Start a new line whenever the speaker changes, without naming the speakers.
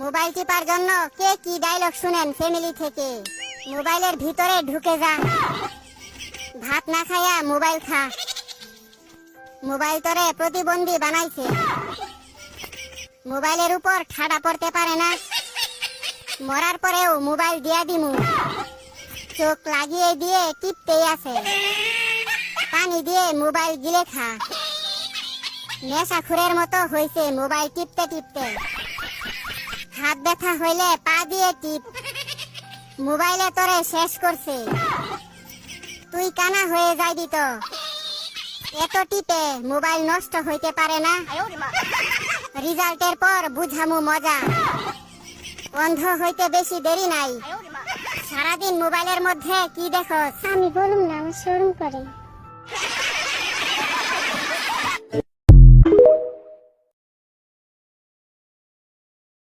Mobile tipper জন্য কে কি dialogue শুনেন ফ্যামিলি থেকে? মোবাইলের ভিতরে ঢুকে যা, ভাত না খায়া মোবাইল খা। মোবাইল তোরে প্রতিবন্ধী বানাইছে, মোবাইলের উপর ঠাডা পড়তে পারে না। মরার পরেও মোবাইল দিয়া দিমু, চোখ লাগিয়ে দিয়ে টিপতেই আছে। পানি দিয়ে মোবাইল গিলে খা। নেশাখুরের মতো হইছে মোবাইল টিপতে টিপতে। হাত ব্যথা হইলে পা দিয়ে টিপ, মোবাইলে তোরে শেষ করছে। তুই কানা হয়ে যাইবি তো, এত টিপে মোবাইল নষ্ট হইতে পারে না। রেজাল্টের পর বুঝামু মজা, অন্ধ হইতে বেশি দেরি নাই। সারাদিন মোবাইলের মধ্যে কি দেখো?
আমি বলুম না, আমার শরম করে।